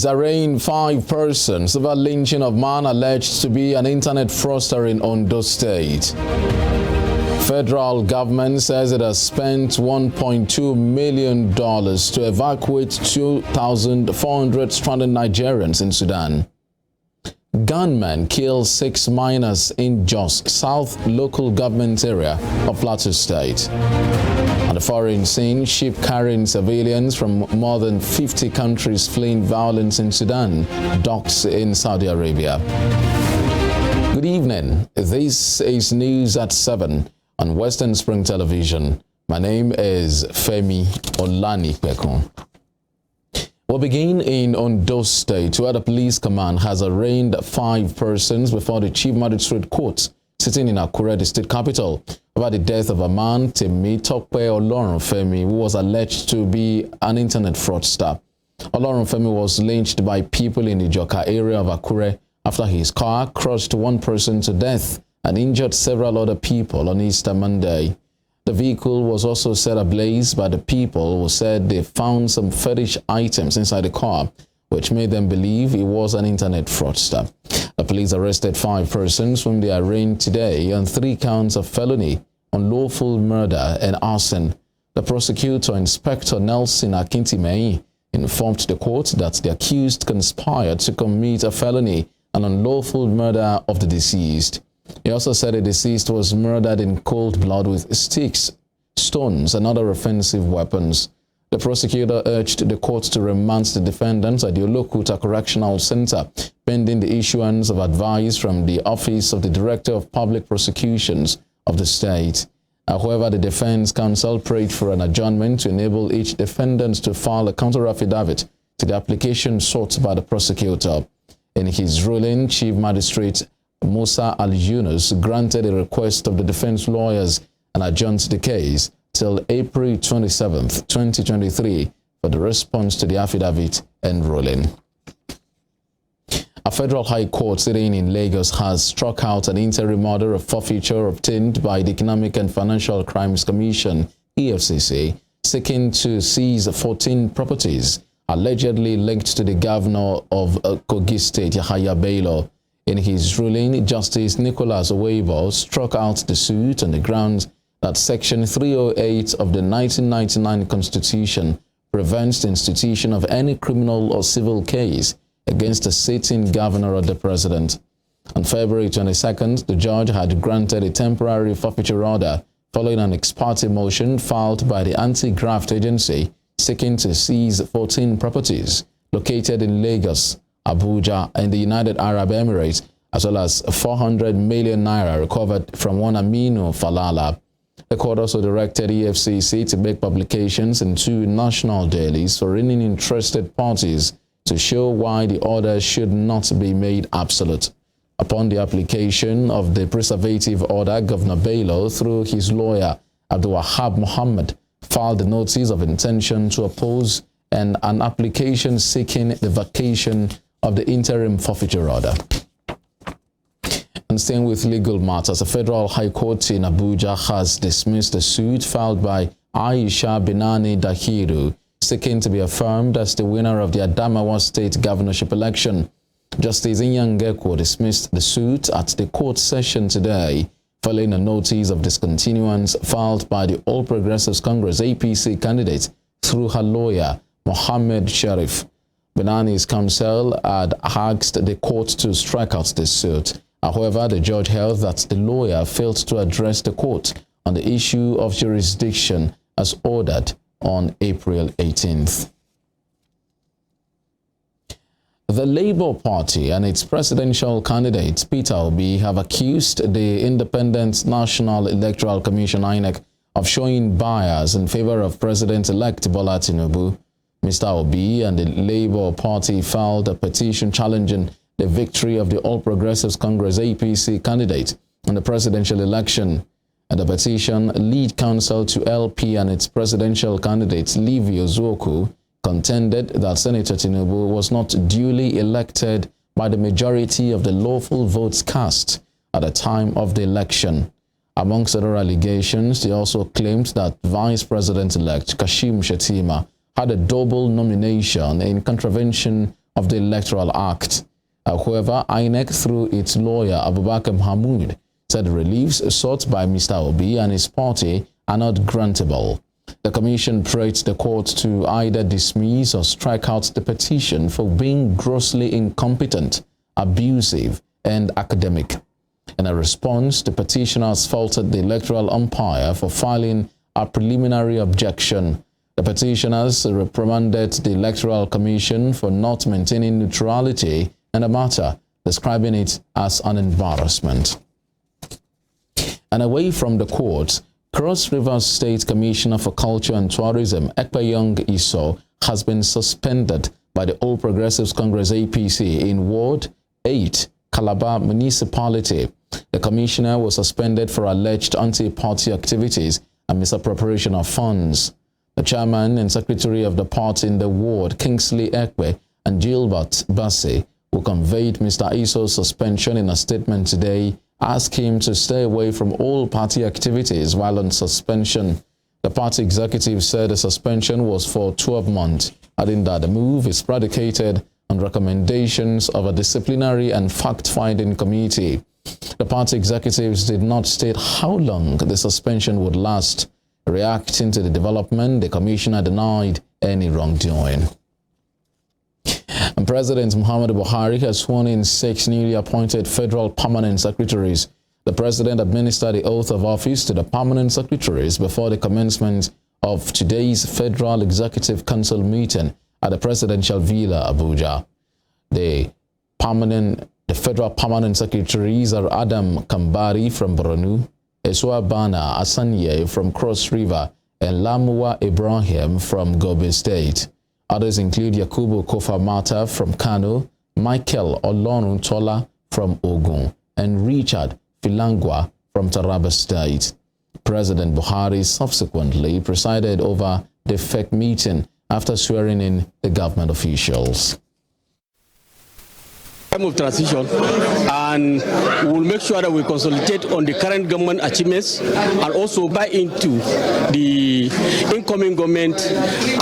arraigned 5 persons over lynching of man alleged to be an internet fraudster in Ondo State. Federal government says it has spent $1.2 million to evacuate 2,400 stranded Nigerians in Sudan. Gunmen kill 6 miners in Jos South local government area of Plateau State. On the foreign scene, ship carrying civilians from more than 50 countries fleeing violence in Sudan docks in Saudi Arabia. Good evening. This is News at 7 on Western Spring Television. My name is Femi Olanipeku. We'll begin in Ondo State, where the police command has arraigned 5 persons before the Chief Magistrate Court sitting in Akure, the state capital, over the death of a man, Temitope Olorunfemi, who was alleged to be an internet fraudster. Olorunfemi was lynched by people in the Joka area of Akure after his car crushed one person to death and injured several other people on Easter Monday. The vehicle was also set ablaze by the people who said they found some fetish items inside the car, which made them believe he was an internet fraudster. The police arrested 5 persons whom they arraigned today on 3 counts of felony, unlawful murder, and arson. The prosecutor, Inspector Nelson Akintimei, informed the court that the accused conspired to commit a felony and unlawful murder of the deceased. He also said the deceased was murdered in cold blood with sticks, stones, and other offensive weapons. The prosecutor urged the court to remand the defendants at the Olokuta Correctional Center, pending the issuance of advice from the Office of the Director of Public Prosecutions of the state. However, the defense counsel prayed for an adjournment to enable each defendant to file a counter-affidavit to the application sought by the prosecutor. In his ruling, Chief Magistrate Musa Al-Yunus granted a request of the defense lawyers and adjourned the case till April 27, 2023 for the response to the affidavit and ruling. A federal high court sitting in Lagos has struck out an interim order of forfeiture obtained by the Economic and Financial Crimes Commission, EFCC, seeking to seize 14 properties allegedly linked to the governor of Kogi State, Yahaya Bello. In his ruling, Justice Nicholas Owebo struck out the suit on the grounds that Section 308 of the 1999 Constitution prevents the institution of any criminal or civil case against a sitting governor or the president. On February 22nd, the judge had granted a temporary forfeiture order following an ex parte motion filed by the Anti-Graft Agency seeking to seize 14 properties located in Lagos, Abuja, and the United Arab Emirates, as well as 400 million naira recovered from one Aminu Falala. The court also directed EFCC to make publications in 2 national dailies for any interested parties to show why the order should not be made absolute. Upon the application of the preservative order, Governor Bello, through his lawyer Abdul Wahab Muhammad, filed a notice of intention to oppose and an application seeking the vacation of the interim forfeiture order. And staying with legal matters, a federal high court in Abuja has dismissed a suit filed by Aisha Binani Dahiru, seeking to be affirmed as the winner of the Adamawa State governorship election. Justice Inyangeko dismissed the suit at the court session today, following a notice of discontinuance filed by the All Progressives Congress APC candidate through her lawyer, Mohammed Sharif. Binani's counsel had asked the court to strike out the suit. However, the judge held that the lawyer failed to address the court on the issue of jurisdiction as ordered on April 18th. The Labour Party and its presidential candidate, Peter Obi, have accused the Independent National Electoral Commission, INEC, of showing bias in favor of President-elect Bola Tinubu. Mr. Obi and the Labour Party filed a petition challenging the victory of the All Progressives Congress APC candidate in the presidential election. And the petition, lead counsel to LP and its presidential candidate, Livio Zuoku, contended that Senator Tinubu was not duly elected by the majority of the lawful votes cast at the time of the election. Amongst other allegations, they also claimed that Vice President-elect Kashim Shettima had a double nomination in contravention of the Electoral Act. However, INEC, through its lawyer Abubakar Mahmood, said the reliefs sought by Mr. Obi and his party are not grantable. The commission prayed the court to either dismiss or strike out the petition for being grossly incompetent, abusive, and academic. In a response, the petitioners faulted the electoral umpire for filing a preliminary objection. The petitioners reprimanded the Electoral Commission for not maintaining neutrality in the matter, describing it as an embarrassment. And away from the courts, Cross River State Commissioner for Culture and Tourism, Ekpeyong Iso, has been suspended by the All Progressives Congress APC in Ward 8, Calabar Municipality. The commissioner was suspended for alleged anti-party activities and misappropriation of funds. The chairman and secretary of the party in the ward, Kingsley Ekwe and Gilbert Bassey, who conveyed Mr. Iso's suspension in a statement today, asked him to stay away from all party activities while on suspension. The party executive said the suspension was for 12 months, adding that the move is predicated on recommendations of a disciplinary and fact-finding committee. The party executives did not state how long the suspension would last. Reacting to the development, the commissioner denied any wrongdoing. And President Muhammadu Buhari has sworn in 6 newly appointed federal permanent secretaries. The president administered the oath of office to the permanent secretaries before the commencement of today's Federal Executive Council meeting at the Presidential Villa, Abuja. The federal permanent secretaries are Adam Kambari from Borno, Eswabana Asanye from Cross River, and Lamuwa Ibrahim from Gombe State. Others include Yakubu Kofa-Mata from Kano, Michael Olorun Tola from Ogun, and Richard Filangwa from Taraba State. President Buhari subsequently presided over the FEC meeting after swearing in the government officials. Time of transition, and we will make sure that we consolidate on the current government achievements and also buy into the incoming government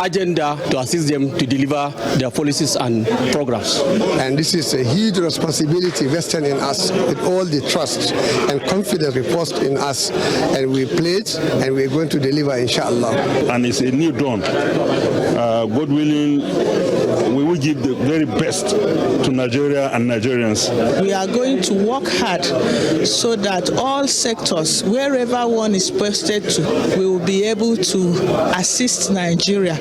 agenda to assist them to deliver their policies and programs. And this is a huge responsibility vested in us with all the trust and confidence reposed in us, and we pledge and we're going to deliver, inshallah. And it's a new dawn. God willing, we will give the very best to Nigeria and Nigerians. We are going to work hard so that all sectors, wherever one is posted to, we will be able to assist Nigeria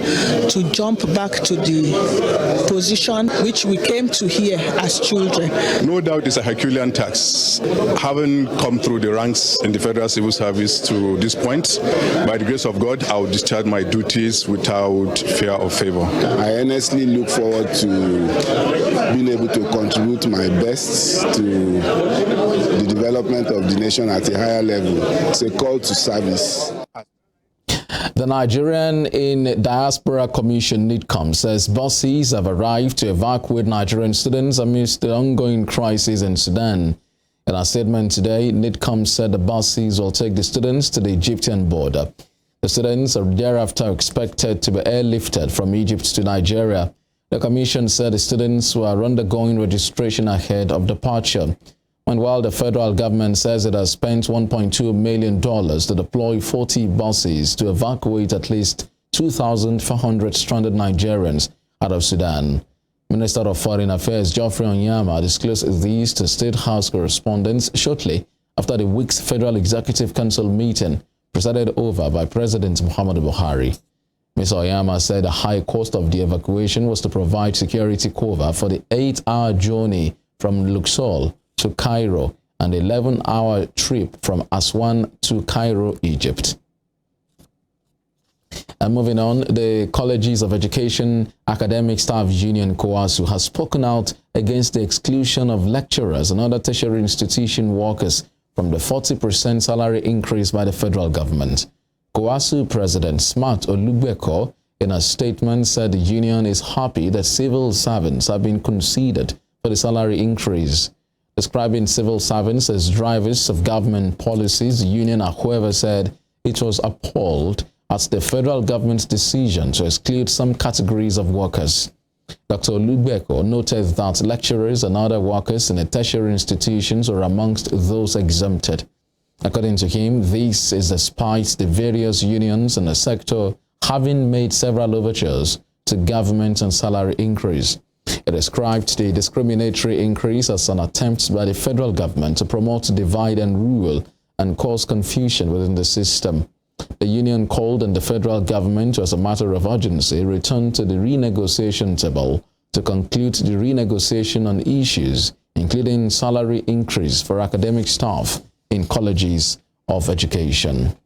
to jump back to the position which we came to here as children. No doubt it's a Herculean task. Having come through the ranks in the Federal Civil Service to this point, by the grace of God, I will discharge my duties without fear or favor. I earnestly look forward to being able to contribute my best to the development of the nation at a higher level. It's a call to service. The Nigerian in Diaspora Commission, NIDCOM, says buses have arrived to evacuate Nigerian students amidst the ongoing crisis in Sudan. In a statement today, NIDCOM said the buses will take the students to the Egyptian border. The students are thereafter expected to be airlifted from Egypt to Nigeria. The commission said the students were undergoing registration ahead of departure. And while the federal government says it has spent $1.2 million to deploy 40 buses to evacuate at least 2,400 stranded Nigerians out of Sudan. Minister of Foreign Affairs Geoffrey Onyama disclosed these to State House correspondents shortly after the week's Federal Executive Council meeting presided over by President Muhammadu Buhari. Ms. Onyama said the high cost of the evacuation was to provide security cover for the 8-hour journey from Luxor to Cairo and 11-hour trip from Aswan to Cairo, Egypt. And moving on, the Colleges of Education Academic Staff Union, COASU, has spoken out against the exclusion of lecturers and other tertiary institution workers from the 40% salary increase by the federal government. COASU President Smart Olugbeko, in a statement, said the union is happy that civil servants have been conceded for the salary increase. Describing civil servants as drivers of government policies, the union, however, said it was appalled at the federal government's decision to exclude some categories of workers. Dr. Olugbeko noted that lecturers and other workers in the tertiary institutions are amongst those exempted. According to him, this is despite the various unions in the sector having made several overtures to government on salary increase. It described the discriminatory increase as an attempt by the federal government to promote divide and rule and cause confusion within the system. The union called on the federal government to, as a matter of urgency, return to the renegotiation table to conclude the renegotiation on issues including salary increase for academic staff in colleges of education.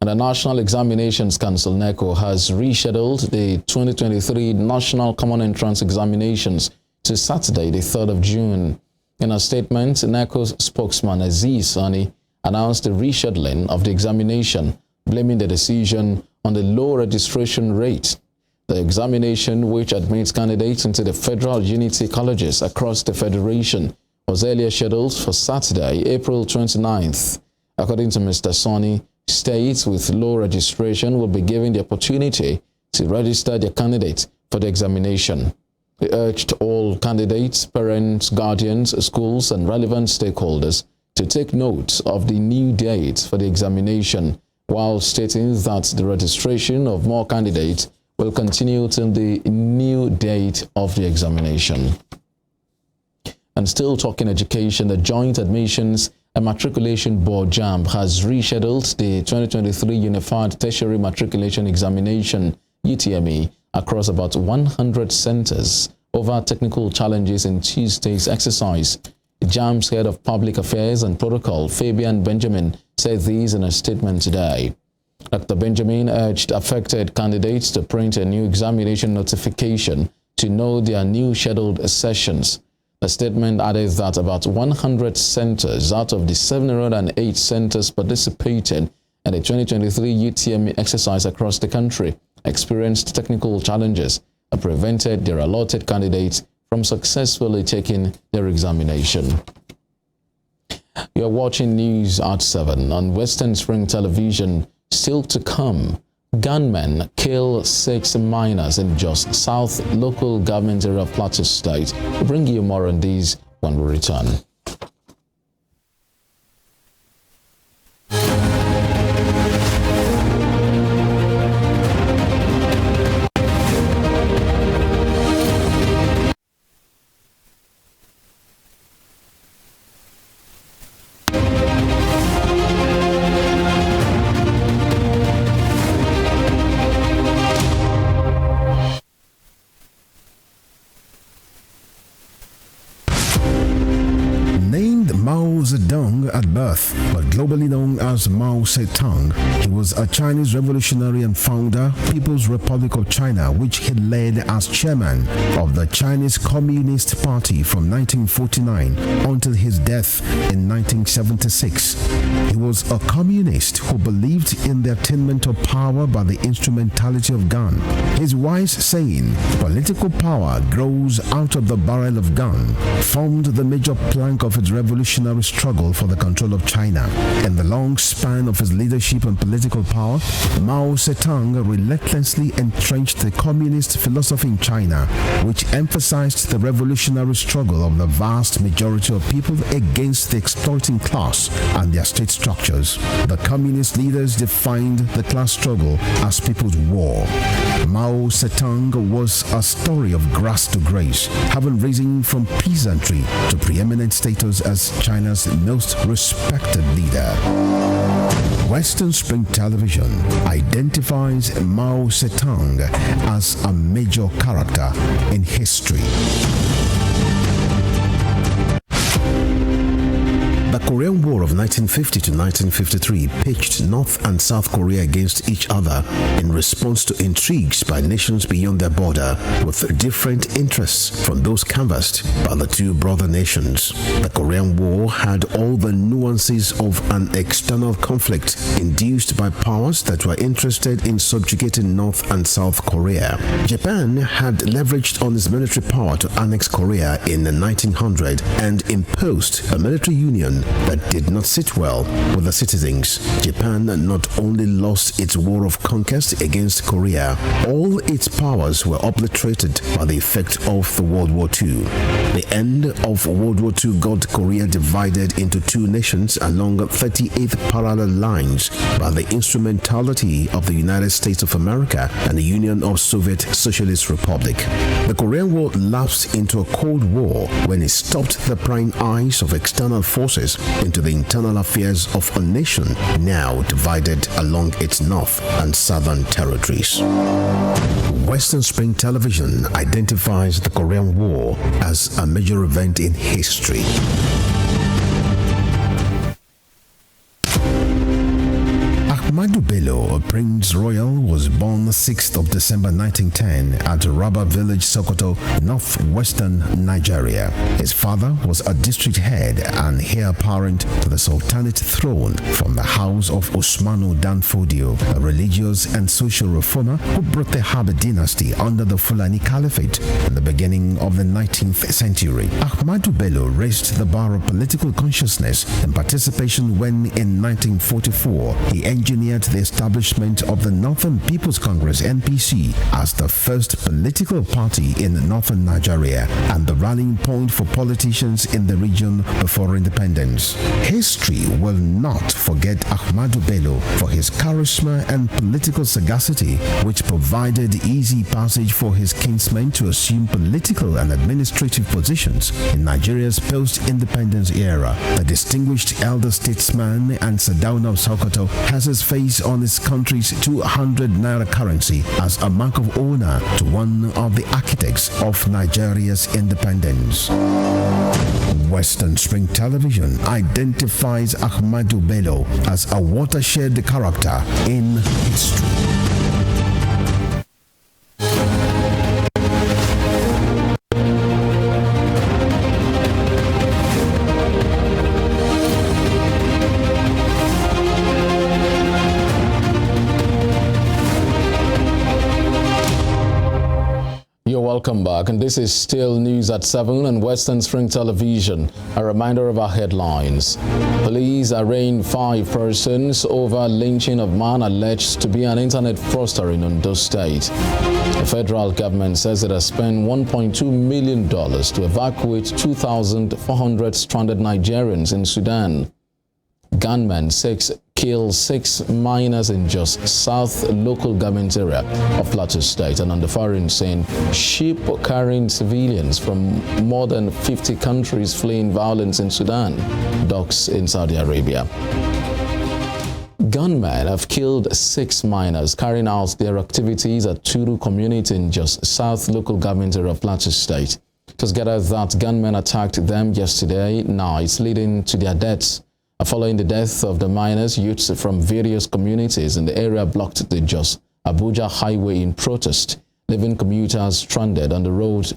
And the National Examinations Council, NECO, has rescheduled the 2023 National Common Entrance Examinations to Saturday, the 3rd of June. In a statement, NECO's spokesman, Aziz Sani, announced the rescheduling of the examination, blaming the decision on the low registration rate. The examination, which admits candidates into the federal unity colleges across the federation, was earlier scheduled for Saturday, April 29th. According to Mr. Sani, states with low registration will be given the opportunity to register their candidates for the examination. He urged all candidates, parents, guardians, schools, and relevant stakeholders to take note of the new date for the examination, while stating that the registration of more candidates will continue till the new date of the examination. And still talking education, the Joint Admissions and Matriculation Board JAMB has rescheduled the 2023 Unified Tertiary Matriculation Examination UTME across about 100 centers over technical challenges in Tuesday's exercise. JAMB's head of public affairs and protocol, Fabian Benjamin, said this in a statement today. Dr. Benjamin urged affected candidates to print a new examination notification to know their new scheduled sessions. The statement added that about 100 centers out of the 708 centers participating in the 2023 UTME exercise across the country experienced technical challenges that prevented their allotted candidates from successfully taking their examination. You are watching News at 7 on Western Spring Television. Still to come, gunmen kill 6 miners in Jos South local government area of Plateau State. We'll bring you more on these when we return. Zedong at birth, but globally known as Mao Zedong, he was a Chinese revolutionary and founder, People's Republic of China, which he led as chairman of the Chinese Communist Party from 1949 until his death in 1976. He was a communist who believed in the attainment of power by the instrumentality of gun. His wise saying, "Political power grows out of the barrel of gun," formed the major plank of his revolutionary struggle for the control of China. In the long span of his leadership and political power, Mao Zedong relentlessly entrenched the communist philosophy in China, which emphasized the revolutionary struggle of the vast majority of people against the exploiting class and their state structures. The communist leaders defined the class struggle as people's war. Mao Zedong was a story of grass to grace, having risen from peasantry to preeminent status as China's most respected leader. Western Spring Television identifies Mao Zedong as a major character in history. The Korean War of 1950 to 1953 pitched North and South Korea against each other in response to intrigues by nations beyond their border with different interests from those canvassed by the two brother nations. The Korean War had all the nuances of an external conflict induced by powers that were interested in subjugating North and South Korea. Japan had leveraged on its military power to annex Korea in 1900 and imposed a military union that did not sit well with the citizens. Japan not only lost its war of conquest against Korea, all its powers were obliterated by the effect of the World War II. The end of World War II got Korea divided into two nations along 38th parallel lines by the instrumentality of the United States of America and the Union of Soviet Socialist Republic. The Korean War lapsed into a Cold War when it stopped the prying eyes of external forces into the internal affairs of a nation now divided along its north and southern territories. Western Spring Television identifies the Korean War as a major event in history. Ahmadu Bello, a Prince Royal, was born 6th of December 1910 at Raba Village, Sokoto, northwestern Nigeria. His father was a district head and heir apparent to the Sultanate throne from the house of Usmanu Danfodio, a religious and social reformer who brought the Habib dynasty under the Fulani Caliphate in the beginning of the 19th century. Ahmadu Bello raised the bar of political consciousness and participation when, in 1944, he engineered the establishment of the Northern People's Congress (NPC) as the first political party in northern Nigeria and the rallying point for politicians in the region before independence. History will not forget Ahmadu Bello for his charisma and political sagacity, which provided easy passage for his kinsmen to assume political and administrative positions in Nigeria's post-independence era. The distinguished elder statesman and Sardauna of Sokoto has his face on his country's 200 naira currency as a mark of honor to one of the architects of Nigeria's independence. Western Spring Television identifies Ahmadu Bello as a watershed character in history. Welcome back, and this is still News at 7 on Western Spring Television. A reminder of our headlines. Police arraigned 5 persons over lynching of man alleged to be an internet fraudster in Ondo State. The federal government says it has spent $1.2 million to evacuate 2,400 stranded Nigerians in Sudan. Gunmen kill 6 miners in Jos South local government area of Plateau State, and on the foreign scene, ship carrying civilians from more than 50 countries fleeing violence in Sudan docks in Saudi Arabia. Gunmen have killed 6 miners carrying out their activities at Turu community in Jos South local government area of Plateau State. It was gathered that gunmen attacked them yesterday night, leading to their deaths. Following the death of the miners, youths from various communities in the area blocked the Jos-Abuja highway in protest, leaving commuters stranded on the road.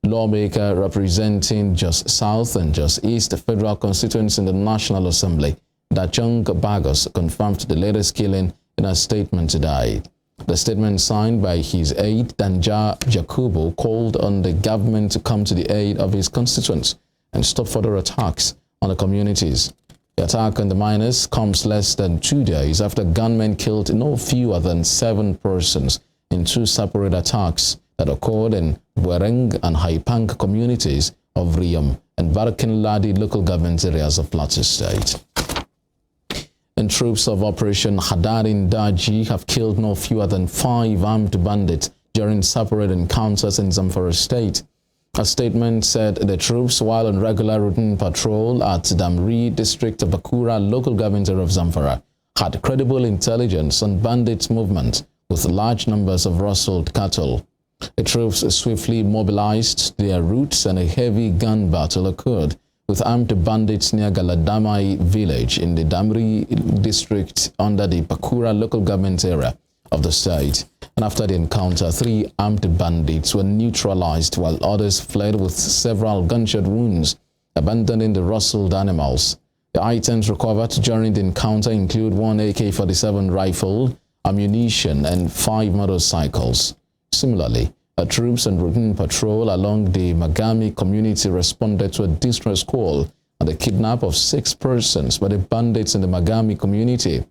Lawmaker representing Jos South and Jos East federal constituents in the National Assembly, Dachung Bagos, confirmed the latest killing in a statement today. The statement signed by his aide, Danja Jakubu, called on the government to come to the aid of his constituents and stop further attacks on the communities. The attack on the miners comes less than 2 days after gunmen killed no fewer than 7 persons in 2 separate attacks that occurred in Buereng and Haipang communities of Riyam and Barakin Ladi local government areas of Plateau State. And troops of Operation Hadarin Daji have killed no fewer than 5 armed bandits during separate encounters in Zamfara State. A statement said the troops, while on regular routine patrol at Damri district of Bakura local government area of Zamfara, had credible intelligence on bandits' movement with large numbers of rustled cattle. The troops swiftly mobilized their routes and a heavy gun battle occurred with armed bandits near Galadamai village in the Damri district under the Bakura local government area of the state. And after the encounter, 3 armed bandits were neutralized while others fled with several gunshot wounds, abandoning the rustled animals. The items recovered during the encounter include 1 AK-47 rifle, ammunition, and 5 motorcycles. Similarly, troops on routine patrol along the Magami community responded to a distress call and the kidnap of 6 persons by the bandits in the Magami community.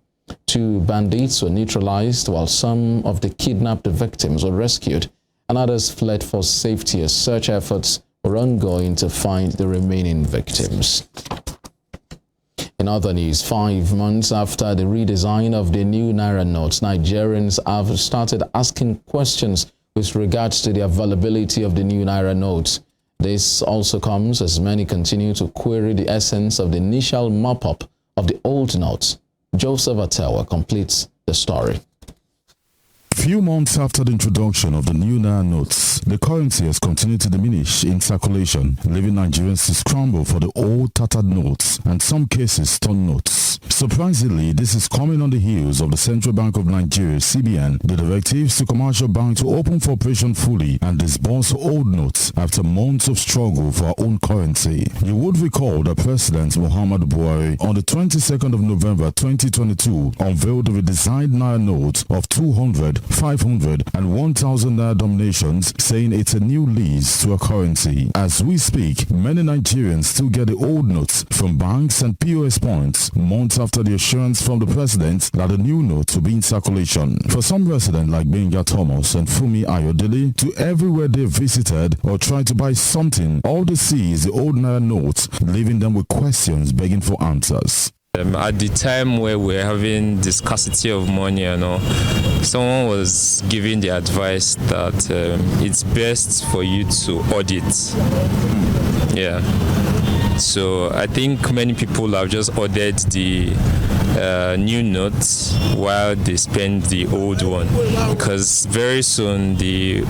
2 bandits were neutralized while some of the kidnapped victims were rescued and others fled for safety as search efforts were ongoing to find the remaining victims. In other news, 5 months after the redesign of the new Naira notes, Nigerians have started asking questions with regards to the availability of the new Naira notes. This also comes as many continue to query the essence of the initial mop-up of the old notes. Joseph Atewa completes the story. Few months after the introduction of the new Naira notes, the currency has continued to diminish in circulation, leaving Nigerians to scramble for the old tattered notes and some cases stone notes. Surprisingly, this is coming on the heels of the Central Bank of Nigeria, CBN, the directives to commercial banks to open for operation fully and disburse old notes after months of struggle for our own currency. You would recall that President Muhammadu Buhari on the 22nd of November 2022 unveiled the redesigned Naira note of 200, 500 and 1,000 Naira denominations, saying it's a new lease to a currency. As we speak, many Nigerians still get the old notes from banks and POS points months after the assurance from the president that the new notes will be in circulation. For some residents like Benga Thomas and Fumi Ayodele, to everywhere they visited or tried to buy something, all they see is the old Naira notes, leaving them with questions begging for answers. At the time where we're having the scarcity of money and all, someone was giving the advice that it's best for you to audit. Yeah. So I think many people have just ordered the new notes while they spend the old one, because very soon the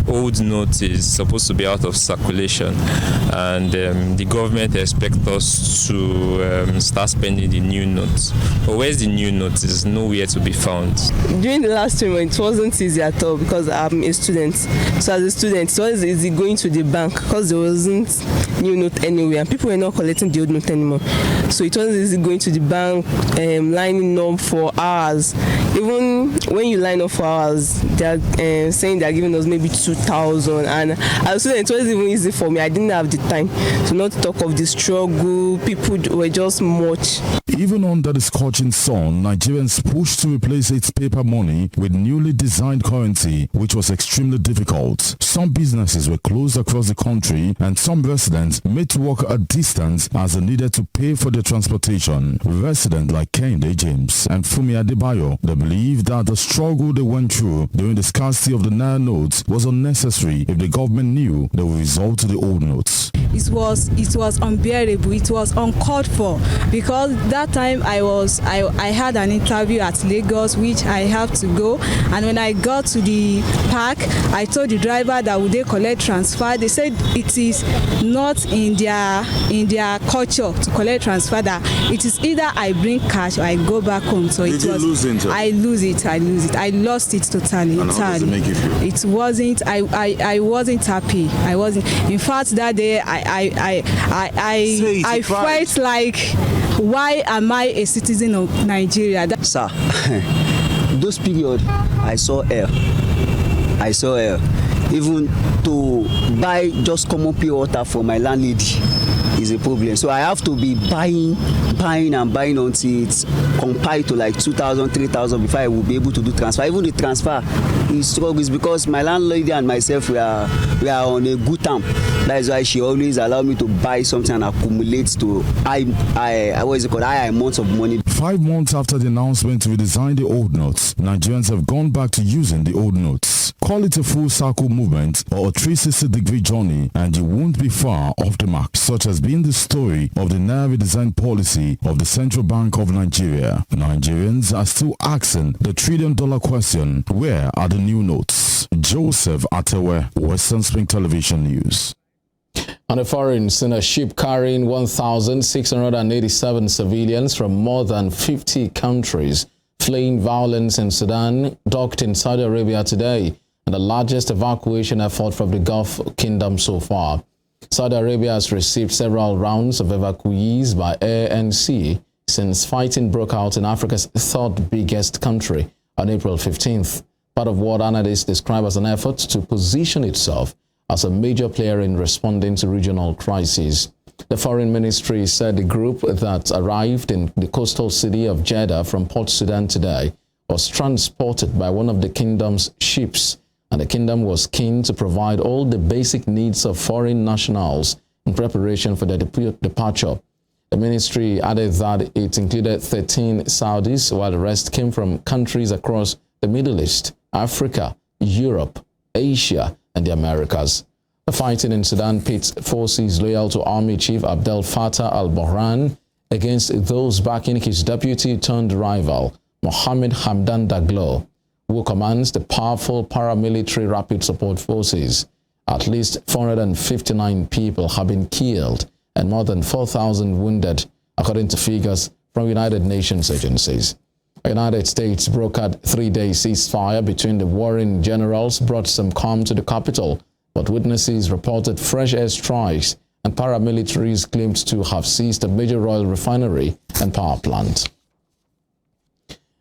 old note is supposed to be out of circulation, and the government expects us to start spending the new notes. But where's the new note? It's nowhere to be found. During the last 3 months, it wasn't easy at all because I'm a student. So as a student, it was easy going to the bank because there wasn't new note anywhere, and people were not collecting the old note anymore. So it was easy going to the bank, lining up for hours. Even when you line up for hours, they're saying they're giving us maybe 2,000, and as a student, it wasn't even easy for me. I didn't have the time to not talk of the struggle. People were just much. Even under the scorching sun, Nigerians pushed to replace its paper money with newly designed currency, which was extremely difficult. Some businesses were closed across the country, and some residents made to walk a distance as they needed to pay for their transportation. Residents like Kende James and Fumi Adebayo, they believe that the struggle they went through during the scarcity of the Naira notes was unnecessary if the government knew they would resort to the old notes. It was unbearable. It was uncalled for, because that time I had an interview at Lagos, which I have to go, and when I got to the park, I told the driver that would they collect transfer. They said it is not in their culture to collect transfer, that it is either I bring cash or I go back home. So Did you lose it? I lose it. I lost it totally. And how does it make you feel? It wasn't. I wasn't happy. I wasn't. In fact, that day I felt like, why am I a citizen of Nigeria? Sir, those period I saw hell. Even to buy just common pure water for my landlady is a problem. So I have to be buying until it's compiled to like 2,000, 3,000 before I will be able to do transfer. Even the transfer is struggles because my landlady and myself we are on a good term. That is why she always allow me to buy something and accumulate to high amounts of money. 5 months after the announcement to redesign the old notes, Nigerians have gone back to using the old notes. Call it a full circle movement or a 360-degree journey, and you won't be far off the mark, such as being the story of the Naira redesign policy of the Central Bank of Nigeria. Nigerians are still asking the $1 trillion question: where are the new notes? Joseph Atewe, Western Spring Television News. On a foreign scene, a ship carrying 1,687 civilians from more than 50 countries fleeing violence in Sudan docked in Saudi Arabia today, and the largest evacuation effort from the Gulf Kingdom so far. Saudi Arabia has received several rounds of evacuees by air and sea since fighting broke out in Africa's third biggest country on April 15th, part of what analysts describe as an effort to position itself as a major player in responding to regional crises. The Foreign Ministry said the group that arrived in the coastal city of Jeddah from Port Sudan today was transported by one of the kingdom's ships, and the kingdom was keen to provide all the basic needs of foreign nationals in preparation for their departure. The ministry added that it included 13 Saudis, while the rest came from countries across the Middle East, Africa, Europe, Asia, and the Americas. The fighting in Sudan pits forces loyal to Army Chief Abdel Fattah al-Burhan against those backing his deputy-turned-rival, Mohammed Hamdan Daglo, who commands the powerful paramilitary Rapid Support Forces. At least 459 people have been killed and more than 4,000 wounded, according to figures from United Nations agencies. The United States brokered 3-day ceasefire between the warring generals brought some calm to the capital, but witnesses reported fresh airstrikes and paramilitaries claimed to have seized a major oil refinery and power plant.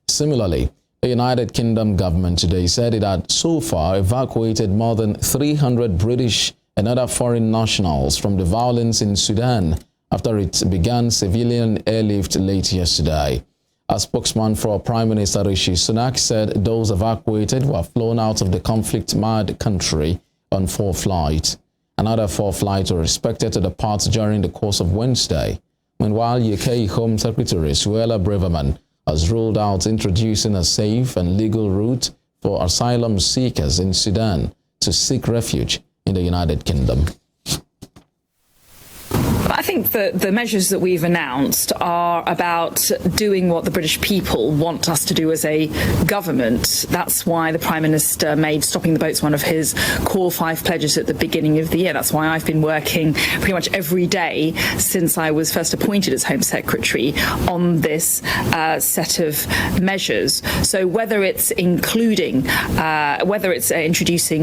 Similarly, the United Kingdom government today said it had so far evacuated more than 300 British and other foreign nationals from the violence in Sudan after it began civilian airlift late yesterday. A spokesman for Prime Minister Rishi Sunak said those evacuated were flown out of the conflict-mad country on 4 flights. Another 4 flights were expected to depart during the course of Wednesday. Meanwhile, UK Home Secretary Suella Braverman has ruled out introducing a safe and legal route for asylum seekers in Sudan to seek refuge in the United Kingdom. I think that the measures that we've announced are about doing what the British people want us to do as a government. That's why the Prime Minister made stopping the boats one of his core 5 pledges at the beginning of the year. That's why I've been working pretty much every day since I was first appointed as Home Secretary on this set of measures. So whether it's introducing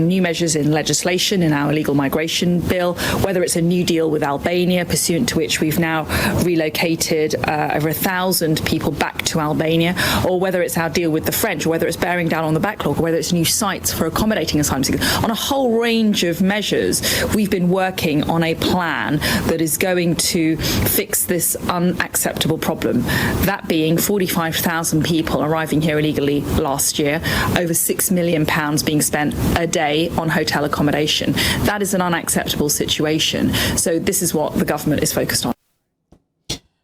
new measures in legislation in our illegal migration bill, whether it's a new deal with Albania, pursuant to which we've now relocated over 1,000 people back to Albania, or whether it's our deal with the French, or whether it's bearing down on the backlog, or whether it's new sites for accommodating asylum seekers. On a whole range of measures, we've been working on a plan that is going to fix this unacceptable problem. That being 45,000 people arriving here illegally last year, over £6 million being spent a day on hotel accommodation. That is an unacceptable situation. So this is what the government is focused on.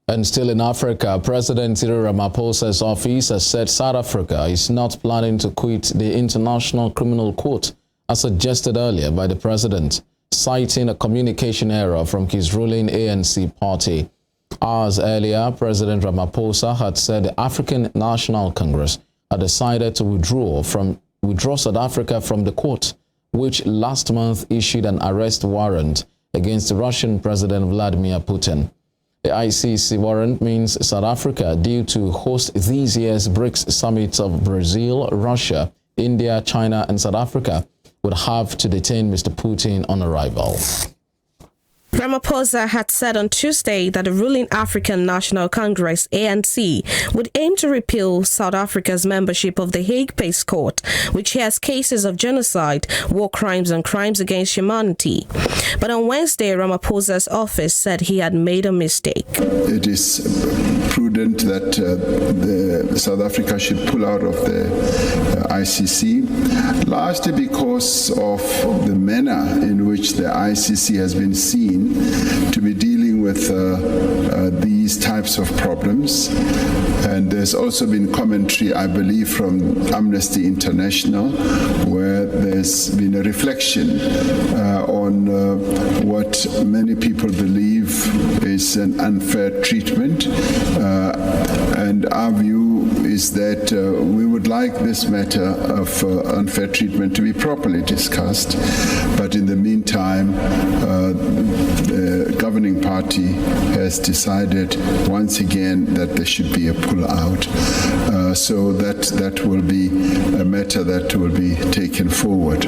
And still in Africa, President Cyril Ramaphosa's office has said South Africa is not planning to quit the International Criminal Court, as suggested earlier by the president, citing a communication error from his ruling ANC party. Hours earlier, President Ramaphosa had said the African National Congress had decided to withdraw South Africa from the court, which last month issued an arrest warrant against Russian President Vladimir Putin. The ICC warrant means South Africa, due to host this year's BRICS summits of Brazil, Russia, India, China, and South Africa, would have to detain Mr. Putin on arrival. Ramaphosa had said on Tuesday that the ruling African National Congress, ANC, would aim to repeal South Africa's membership of the Hague Peace Court, which hears cases of genocide, war crimes, and crimes against humanity. But on Wednesday, Ramaphosa's office said he had made a mistake. It is prudent that South Africa should pull out of the ICC, largely because of the manner in which the ICC has been seen to be dealing with these types of problems. And there's also been commentary, I believe, from Amnesty International, where there's been a reflection on what many people believe is an unfair treatment. And our view is that we would like this matter of unfair treatment to be properly discussed. But in the meantime, the governing party has decided once again that there should be a pull-out. So that will be a matter that will be taken forward.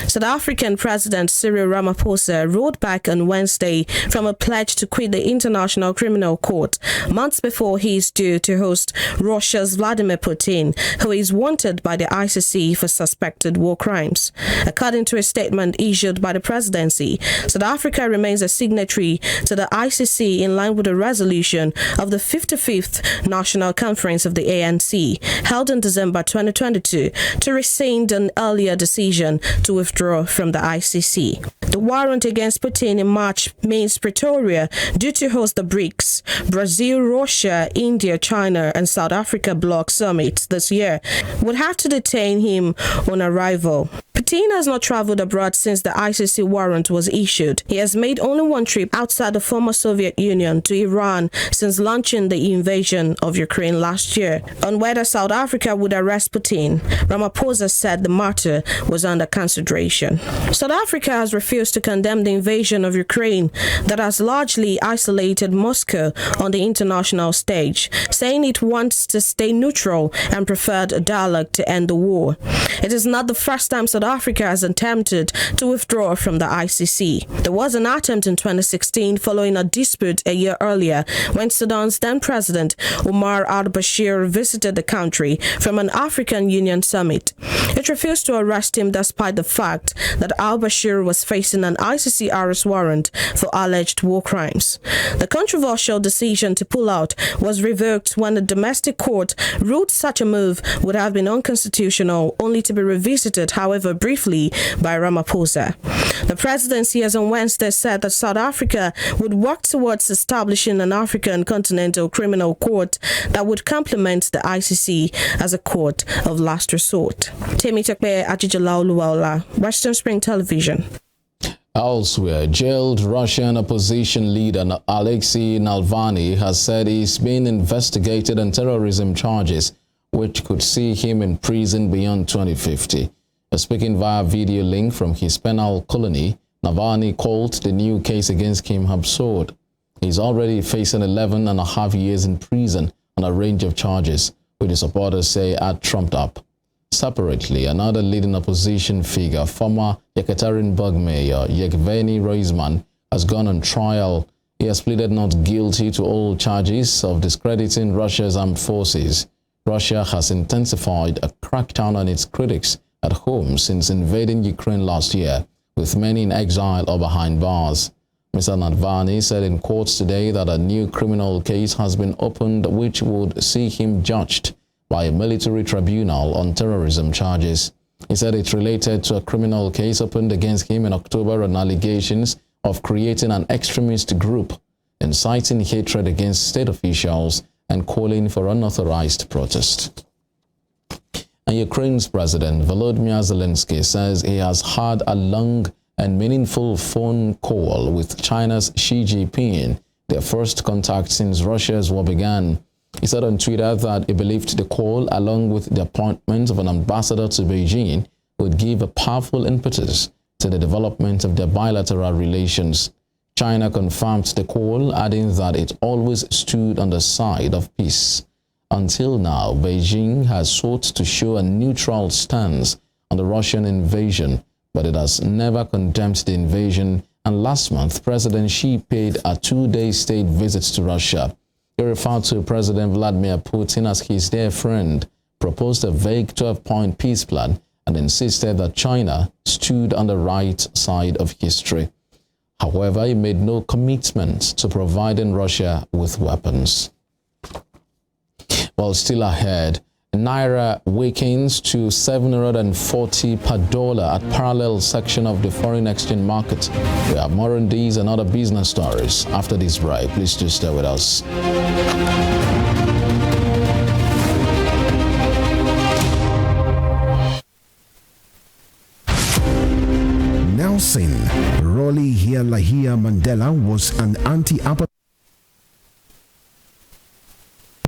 South African President Cyril Ramaphosa rode back on Wednesday from a pledge to quit the International Criminal Court, months before he is due to host Russia's Vladimir Putin, who is wanted by the ICC for suspected war crimes. According to a statement issued by the presidency, South Africa remains a signatory entry to the ICC in line with a resolution of the 55th National Conference of the ANC, held in December 2022, to rescind an earlier decision to withdraw from the ICC. The warrant against Putin in March means Pretoria, due to host the BRICS, Brazil, Russia, India, China, and South Africa bloc summits this year, would have to detain him on arrival. Putin has not traveled abroad since the ICC warrant was issued. He has made only one trip outside the former Soviet Union to Iran since launching the invasion of Ukraine last year. On whether South Africa would arrest Putin, Ramaphosa said the matter was under consideration. South Africa has refused to condemn the invasion of Ukraine that has largely isolated Moscow on the international stage, saying it wants to stay neutral and preferred a dialogue to end the war. It is not the first time South Africa has attempted to withdraw from the ICC. There was an attempt in 2016 following a dispute a year earlier when Sudan's then president Omar al-Bashir visited the country from an African Union summit. It refused to arrest him despite the fact that al-Bashir was facing an ICC arrest warrant for alleged war crimes. The controversial decision to pull out was revoked when the domestic court ruled such a move would have been unconstitutional, only to be revisited, however briefly, by Ramaphosa. The presidency has on Wednesday said that South Africa would work towards establishing an African Continental Criminal Court that would complement the ICC as a court of last resort. Temitakpe Ajijala Oluwaola, Western Spring Television. Elsewhere, jailed Russian opposition leader Alexei Navalny has said he's been investigated on terrorism charges, which could see him in prison beyond 2050. Speaking via video link from his penal colony, Navalny called the new case against him absurd. He's already facing 11.5 years in prison on a range of charges, which his supporters say are trumped up. Separately, another leading opposition figure, former Yekaterinburg Mayor Yevgeny Roizman, has gone on trial. He has pleaded not guilty to all charges of discrediting Russia's armed forces. Russia has intensified a crackdown on its critics at home since invading Ukraine last year, with many in exile or behind bars. Mr. Navalny said in court today that a new criminal case has been opened which would see him judged by a military tribunal on terrorism charges. He said it related to a criminal case opened against him in October on allegations of creating an extremist group, inciting hatred against state officials, and calling for unauthorized protest. And Ukraine's President Volodymyr Zelensky says he has had a long and meaningful phone call with China's Xi Jinping, their first contact since Russia's war began. He said on Twitter that he believed the call, along with the appointment of an ambassador to Beijing, would give a powerful impetus to the development of their bilateral relations. China confirmed the call, adding that it always stood on the side of peace. Until now, Beijing has sought to show a neutral stance on the Russian invasion, but it has never condemned the invasion, and last month, President Xi paid a 2-day state visit to Russia. He referred to President Vladimir Putin as his dear friend, proposed a vague 12-point peace plan, and insisted that China stood on the right side of history. However, he made no commitment to providing Russia with weapons. While still ahead, Naira weakens to 740 per dollar at parallel section of the foreign exchange market. We have more on these and other business stories after this break. Please do stay with us. Nelson Rolihlahla Mandela was an anti-apartheid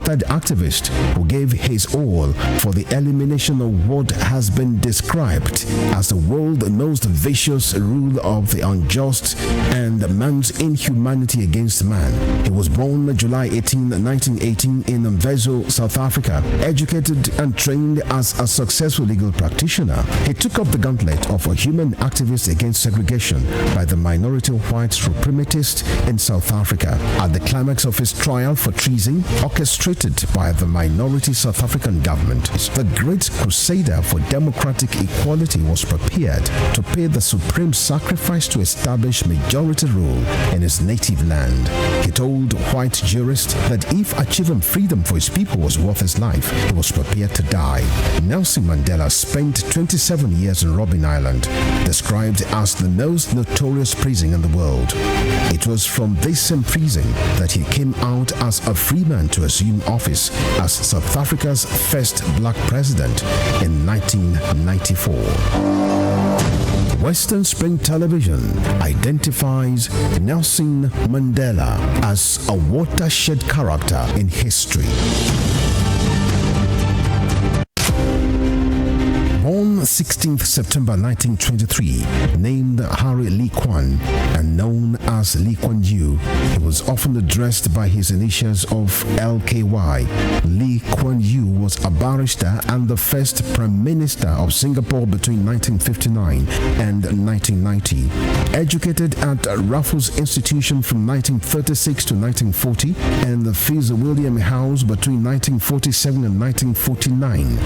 activist who gave his all for the elimination of what has been described as the world's most vicious rule of the unjust and man's inhumanity against man. He was born July 18, 1918 in Mvezo, South Africa. Educated and trained as a successful legal practitioner, he took up the gauntlet of a human activist against segregation by the minority white supremacist in South Africa. At the climax of his trial for treason, orchestrated orchestrated by the minority South African government, the great crusader for democratic equality was prepared to pay the supreme sacrifice to establish majority rule in his native land. He told white jurists that if achieving freedom for his people was worth his life, he was prepared to die. Nelson Mandela spent 27 years in Robben Island, described as the most notorious prison in the world. It was from this same prison that he came out as a free man to assume office as South Africa's first black president in 1994. Western Spring Television identifies Nelson Mandela as a watershed character in history. Born 16th September 1923, named Harry Lee Kwan and known as Lee Kuan Yew, he was often addressed by his initials of LKY. Lee Kuan Yew was a barrister and the first Prime Minister of Singapore between 1959 and 1990. Educated at Raffles Institution from 1936 to 1940 and the Fitzwilliam House between 1947 and 1949,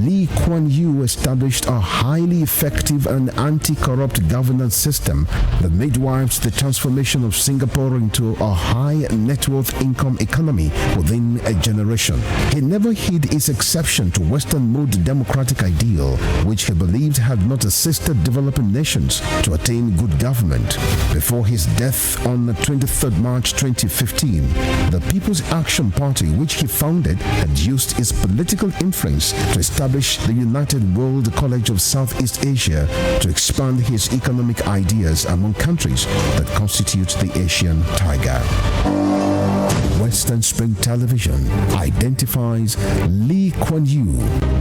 Lee Kuan Yew established a highly effective and anti-corrupt governance system that midwives the transformation of Singapore into a high net worth income economy within a generation. He never hid his exception to Western mode democratic ideal, which he believed had not assisted developing nations to attain good government. Before his death on 23rd March 2015, the People's Action Party, which he founded, had used its political influence to establish the United World College of Southeast Asia to expand his economic ideas among countries that constitute the Asian Tiger. Western Spring Television identifies Lee Kuan Yew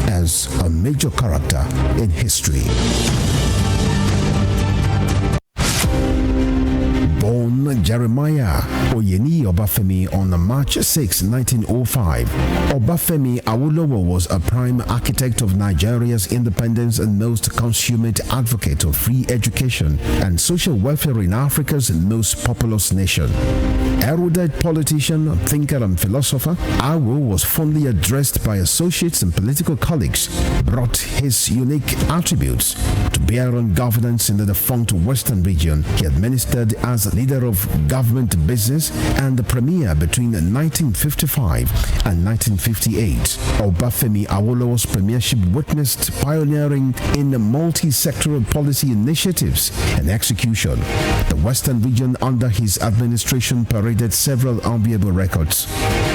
as a major character in history. Born Jeremiah Oyeni Obafemi on March 6, 1905, Obafemi Awolowo was a prime architect of Nigeria's independence and most consummate advocate of free education and social welfare in Africa's most populous nation. Erudite politician, thinker and philosopher, Awo was fondly addressed by associates and political colleagues, brought his unique attributes to bear on governance in the defunct Western region. He administered as leader of government business and the premier between 1955 and 1958. Obafemi Awolowo's premiership witnessed pioneering in multi-sectoral policy initiatives and execution. The Western region under his administration paraded several enviable records.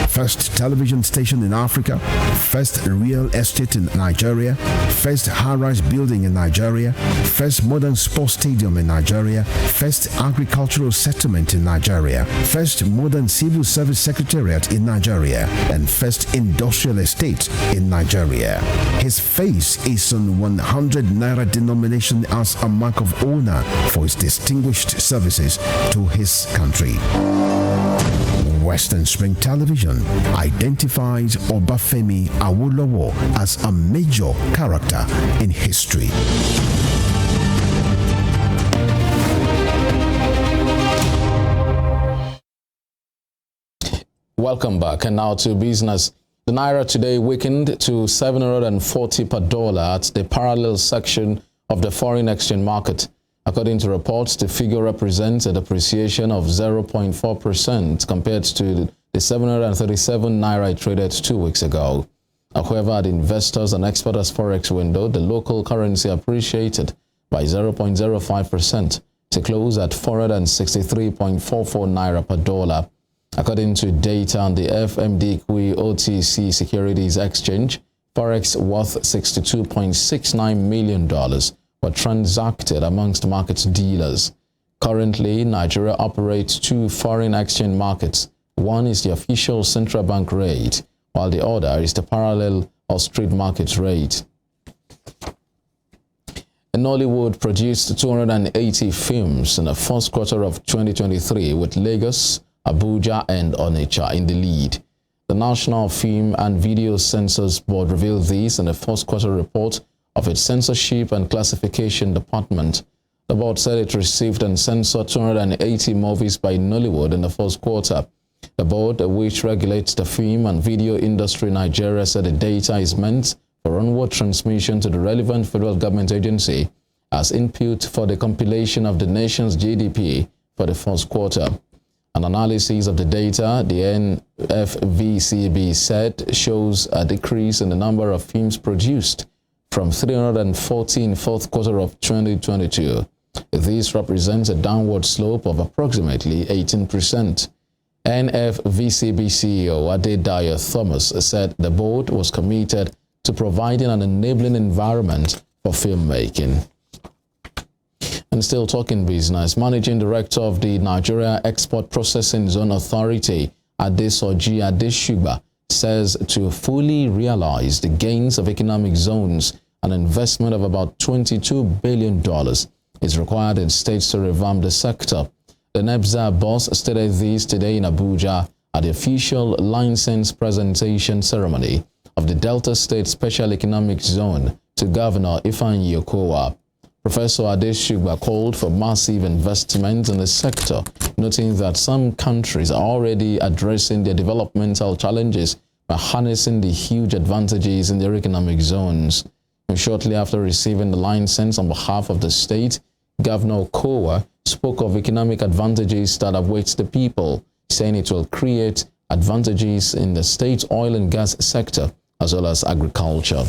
First television station in Africa, first real estate in Nigeria, first high-rise building in Nigeria, first modern sports stadium in Nigeria, first agricultural settlement in Nigeria, first modern civil service secretariat in Nigeria, and first industrial estate in Nigeria. His face is on 100 Naira denomination as a mark of honor for his distinguished services to his country. Western Spring Television identifies Obafemi Awolowo as a major character in history. Welcome back, and now to business. The Naira today weakened to 740 per dollar at the parallel section of the foreign exchange market. According to reports, the figure represents a depreciation of 0.4% compared to the 737 Naira traded 2 weeks ago. However, at investors and exporters forex window, the local currency appreciated by 0.05% to close at 463.44 Naira per dollar. According to data on the FMD Kui OTC Securities Exchange, forex worth $62.69 million were transacted amongst market dealers. Currently, Nigeria operates 2 foreign exchange markets. One is the official central bank rate, while the other is the parallel or street market rate. Nollywood produced 280 films in the first quarter of 2023 with Lagos, Abuja and Onitsha in the lead. The National Film and Video Censors Board revealed this in the first quarter report of its Censorship and Classification Department. The board said it received and censored 280 movies by Nollywood in the first quarter. The board, which regulates the film and video industry in Nigeria, said the data is meant for onward transmission to the relevant federal government agency as input for the compilation of the nation's GDP for the first quarter. An analysis of the data, the NFVCB said, shows a decrease in the number of films produced from 340 in fourth quarter of 2022. This represents a downward slope of approximately 18%. NFVCB CEO Adedayo Thomas said the board was committed to providing an enabling environment for filmmaking. And still talking business, Managing Director of the Nigeria Export Processing Zone Authority, Adesoji Adeshuba, says to fully realize the gains of economic zones, an investment of about $22 billion is required in states to revamp the sector. The NEPZA boss stated this today in Abuja at the official license presentation ceremony of the Delta State Special Economic Zone to Governor Ifeanyi Okowa. Professor Adeshuba called for massive investment in the sector, noting that some countries are already addressing their developmental challenges by harnessing the huge advantages in their economic zones. And shortly after receiving the license on behalf of the state, Governor Okowa spoke of economic advantages that await the people, saying it will create advantages in the state's oil and gas sector as well as agriculture.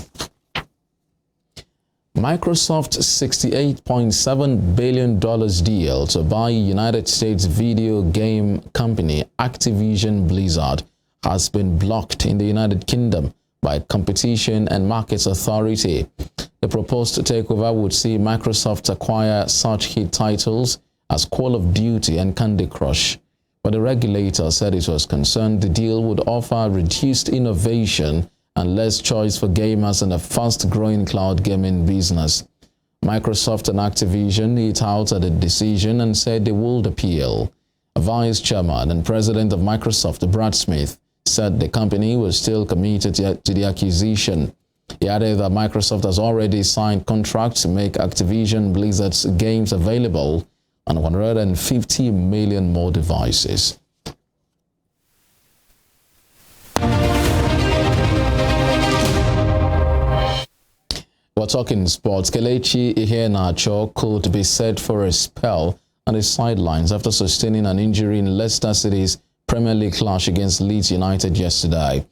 Microsoft's $68.7 billion deal to buy United States video game company Activision Blizzard has been blocked in the United Kingdom by Competition and Markets Authority. The proposed takeover would see Microsoft acquire such hit titles as Call of Duty and Candy Crush. But the regulator said it was concerned the deal would offer reduced innovation and less choice for gamers in a fast-growing cloud gaming business. Microsoft and Activision hit out at the decision and said they would appeal. A vice chairman and president of Microsoft, Brad Smith, said the company was still committed to the acquisition. He added that Microsoft has already signed contracts to make Activision Blizzard's games available on 150 million more devices. We're talking sports. Kelechi Iheanacho could be set for a spell on the sidelines after sustaining an injury in Leicester City's Premier League clash against Leeds United yesterday.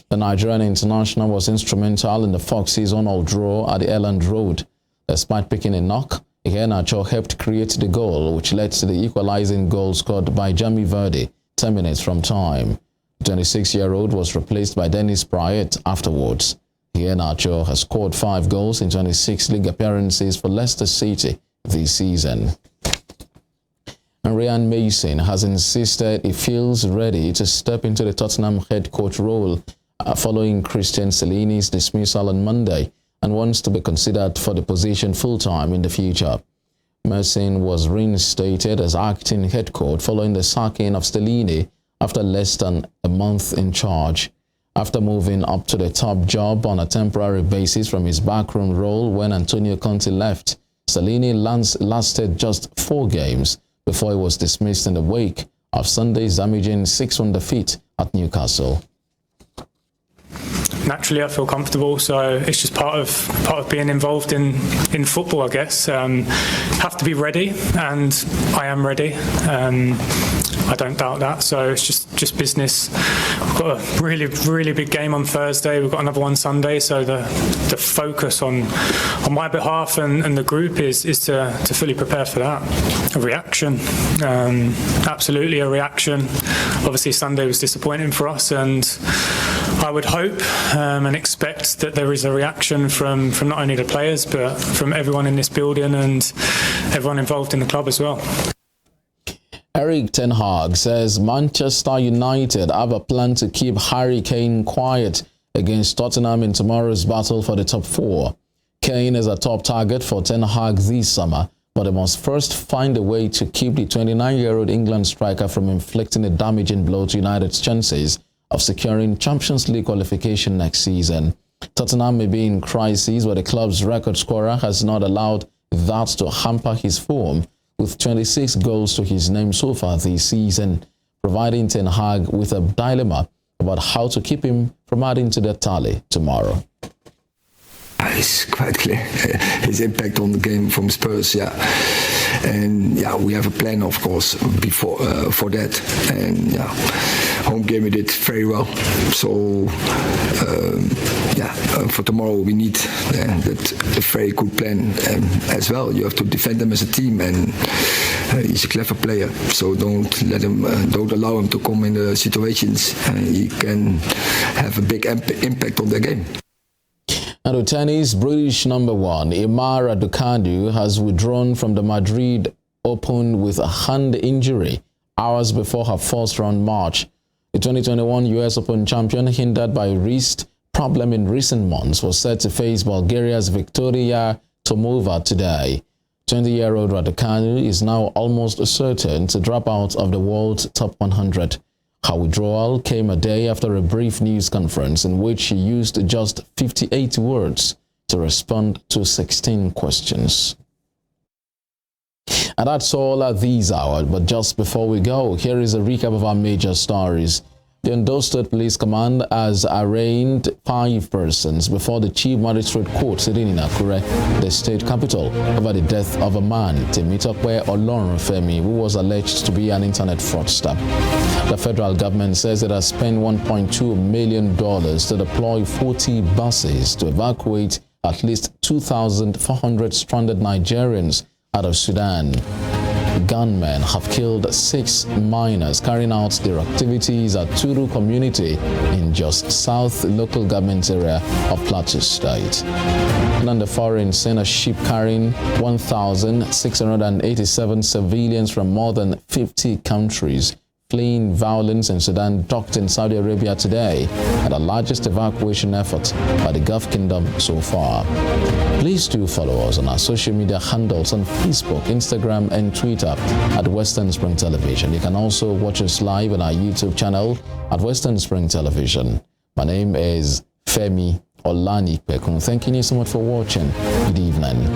The Nigerian international was instrumental in the Foxes' on-all draw at the Elland Road. Despite picking a knock, Iheanacho helped create the goal, which led to the equalizing goal scored by Jamie Vardy 10 minutes from time. The 26-year-old was replaced by Dennis Bryant afterwards. Iheanacho has scored 5 goals in 26 league appearances for Leicester City this season. And Ryan Mason has insisted he feels ready to step into the Tottenham head coach role following Christian Cellini's dismissal on Monday and wants to be considered for the position full-time in the future. Mason was reinstated as acting head coach following the sacking of Stellini after less than a month in charge. After moving up to the top job on a temporary basis from his backroom role when Antonio Conte left, Stellini lasted just 4 games before he was dismissed in the wake of Sunday's damaging 6-1 defeat at Newcastle. Naturally, I feel comfortable, so it's just part of being involved in football, I guess. Have to be ready, and I am ready. I don't doubt that. So it's just business. We've got a really big game on Thursday. We've got another one Sunday. So the focus on my behalf and the group is to fully prepare for that. A reaction, absolutely a reaction. Obviously, Sunday was disappointing for us, and I would hope and expect that there is a reaction from not only the players but from everyone in this building and everyone involved in the club as well. Erik ten Hag says Manchester United have a plan to keep Harry Kane quiet against Tottenham in tomorrow's battle for the top 4. Kane is a top target for Ten Hag this summer, but they must first find a way to keep the 29-year-old England striker from inflicting a damaging blow to United's chances of securing Champions League qualification next season. Tottenham may be in crisis, where the club's record scorer has not allowed that to hamper his form, with 26 goals to his name so far this season. providing Ten Hag with a dilemma about how to keep him from adding to the tally tomorrow. It's quite clear his impact on the game from Spurs, and we have a plan, of course, before for that, and home game we did very well. So for tomorrow we need that a very good plan as well. You have to defend them as a team, and he's a clever player. So don't allow him to come in the situations. He can have a big impact on their game. And with tennis, British number one Emma Raducanu has withdrawn from the Madrid Open with a hand injury hours before her first-round match. The 2021 US Open champion, hindered by wrist problem in recent months, was set to face Bulgaria's Victoria Tomova today. 20-year-old Raducanu is now almost certain to drop out of the world's top 100. Her withdrawal came a day after a brief news conference in which she used just 58 words to respond to 16 questions. And that's all at this hour, but just before we go, here is a recap of our major stories. The Ondo State Police Command has arraigned 5 persons before the Chief Magistrate Court sitting in Akure, the state capital, over the death of a man, Temitope Olorunfemi, who was alleged to be an internet fraudster. The federal government says it has spent $1.2 million to deploy 40 buses to evacuate at least 2,400 stranded Nigerians out of Sudan. Gunmen have killed 6 miners carrying out their activities at Turu community in just south local government area of Plateau State. And on the foreign scene, a ship carrying 1,687 civilians from more than 50 countries fleeing violence in Sudan docked in Saudi Arabia today at the largest evacuation effort by the Gulf Kingdom so far. Please do follow us on our social media handles on Facebook, Instagram, and Twitter at Western Spring Television. You can also watch us live on our YouTube channel at Western Spring Television. My name is Femi Olanikpekun. Thank you so much for watching. Good evening.